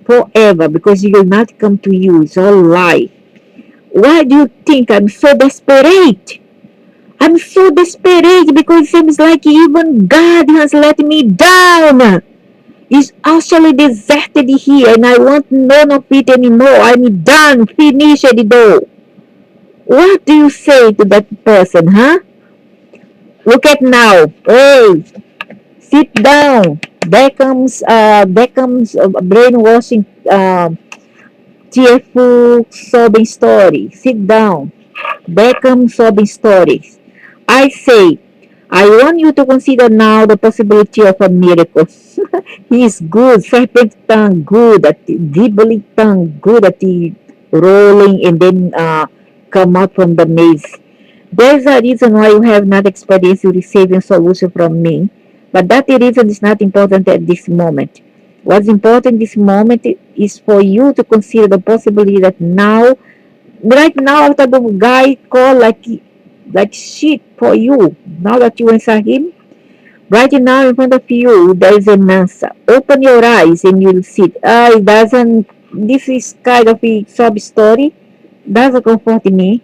forever because it will not come to you. It's all lie. Why do you think I'm so desperate? I'm so desperate because it seems like even God has let me down. It's actually deserted here and I want none of it anymore. I'm done, finished though. What do you say to that person, huh? Look at now. Hey, sit down. There comes brainwashing, tearful, sobbing story. Sit down. Beckham sobbing stories. I say, I want you to consider now the possibility of a miracle. He is good, serpent tongue, good at dribbling tongue, good at the rolling and then come out from the maze. There's a reason why you have not experienced receiving solution from me, but that reason is not important at this moment. What's important this moment is for you to consider the possibility that now right now after the guy call like shit for you now that you answer him right now in front of you there is an answer. Open your eyes and you'll see it. It doesn't, this is kind of a sub story, doesn't comfort me,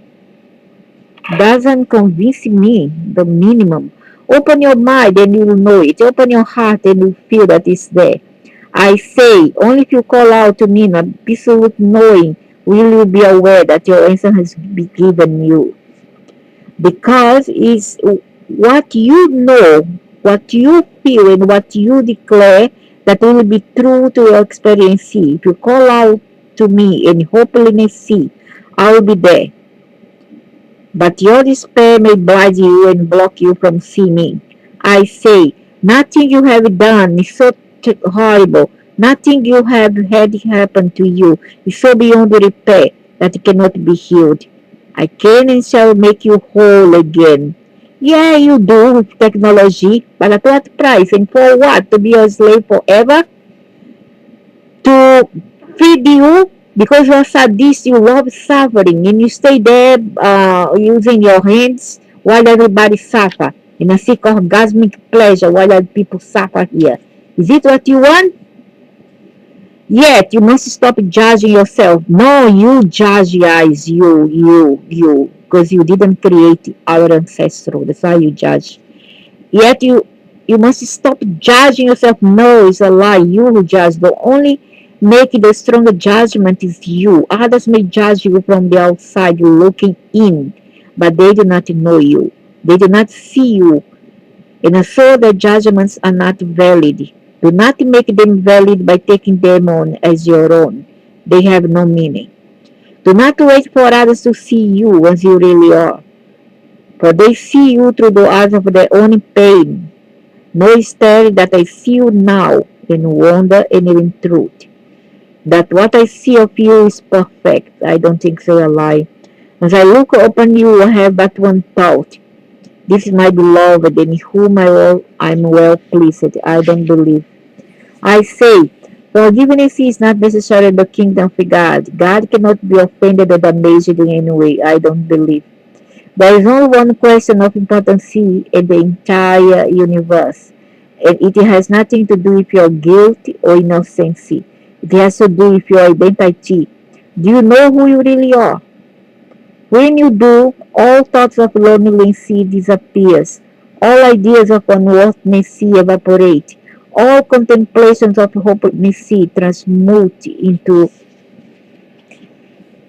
doesn't convince me the minimum. Open your mind and you'll know it. Open your heart and you'll feel that it's there. I say, only if you call out to me in absolute knowing will you be aware that your answer has been given you. Because it's what you know, what you feel, and what you declare that will be true to your experience. If you call out to me and hopefully see, I will be there. But your despair may blind you and block you from seeing me. I say, nothing you have done is so horrible. Nothing you have had happen to you is so beyond repair that it cannot be healed. I can and shall make you whole again. Yeah, you do with technology, but at what price and for what? To be a slave forever? To feed you because you're sadist, you love suffering, and you stay there using your hands while everybody suffer in a seek orgasmic pleasure while other people suffer here. Is it what you want? Yet you must stop judging yourself. No, you judge guys, you, because you didn't create our ancestral. That's why you judge. Yet you must stop judging yourself. No, it's a lie. You who judge. The only make the stronger judgment is you. Others may judge you from the outside, you looking in, but they do not know you. They do not see you, and so their judgments are not valid. Do not make them valid by taking them on as your own. They have no meaning. Do not wait for others to see you as you really are, for they see you through the eyes of their own pain. Know instead that I see you now in wonder and in truth. That what I see of you is perfect. I don't think so a lie. As I look upon you, I have but one thought. This is my beloved, in whom I'm well pleased. I don't believe. I say, forgiveness is not necessarily the kingdom of God. God cannot be offended or damaged in any way. I don't believe. There is only one question of importance in the entire universe, and it has nothing to do with your guilt or innocency. It has to do with your identity. Do you know who you really are? When you do, all thoughts of loneliness disappears. All ideas of unworthiness evaporate. All contemplations of hopelessness transmute into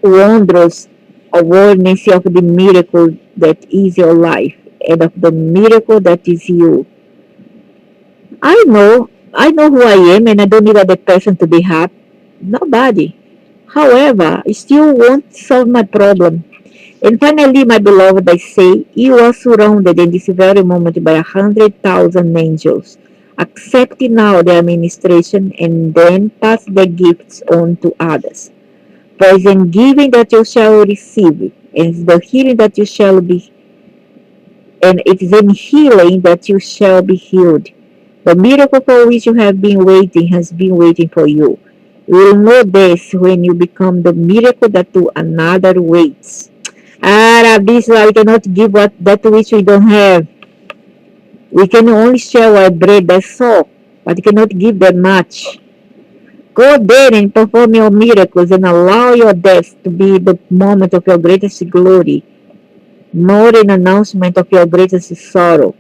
wondrous awareness of the miracle that is your life and of the miracle that is you. I know who I am and I don't need other person to be happy. Nobody. However, it still won't solve my problem. And finally, my beloved, I say, you are surrounded in this very moment by 100,000 angels. Accept now the administration and then pass the gifts on to others. For it is in giving that you shall receive, and it is the healing that you shall be, and it is in healing that you shall be healed. The miracle for which you have been waiting has been waiting for you. You will know this when you become the miracle that to another waits. This we cannot give what that which we don't have. We can only share our bread, that's all. But we cannot give that much. Go there and perform your miracles and allow your death to be the moment of your greatest glory, not an announcement of your greatest sorrow.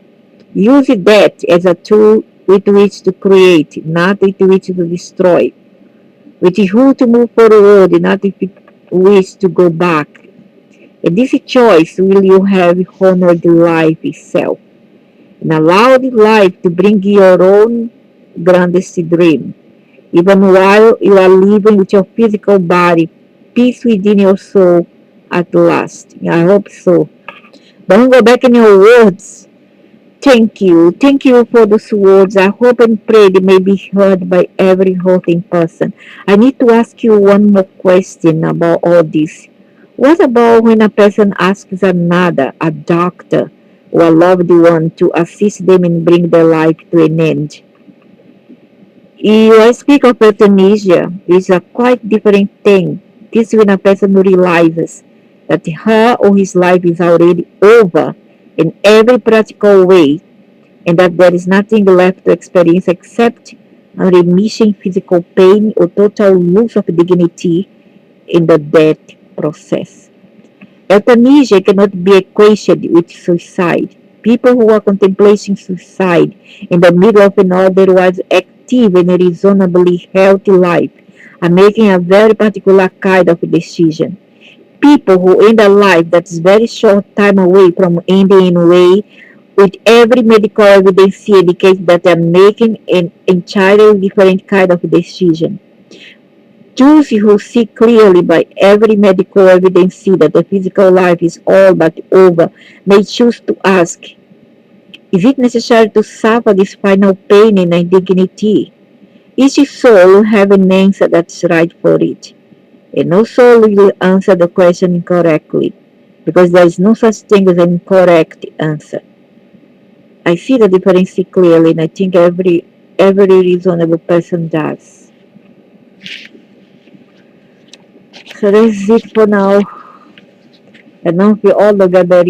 Use that as a tool with which to create, not with which to destroy. With who to move forward, not with which to go back. In this choice will you have honored life itself, and allow the life to bring your own grandest dream. Even while you are living with your physical body, peace within your soul at last. I hope so. Don't go back in your words. Thank you. Thank you for those words. I hope and pray they may be heard by every hurting person. I need to ask you one more question about all this. What about when a person asks another, a doctor, or a loved one to assist them and bring their life to an end? I speak of euthanasia. It's a quite different thing. This is when a person realizes that her or his life is already over in every practical way and that there is nothing left to experience except unremitting physical pain or total loss of dignity in the death process. Euthanasia cannot be equated with suicide. People who are contemplating suicide in the middle of an otherwise active and reasonably healthy life are making a very particular kind of decision. People who end a life that is very short time away from ending in a way with every medical evidence indicates that they are making an entirely different kind of decision. Those who see clearly by every medical evidence see that the physical life is all but over may choose to ask, is it necessary to suffer this final pain and indignity? Each soul will have an answer that's right for it, and no soul will answer the question incorrectly, because there is no such thing as an incorrect answer. I see the difference clearly, and I think every reasonable person does. So that's it for now. And now we all together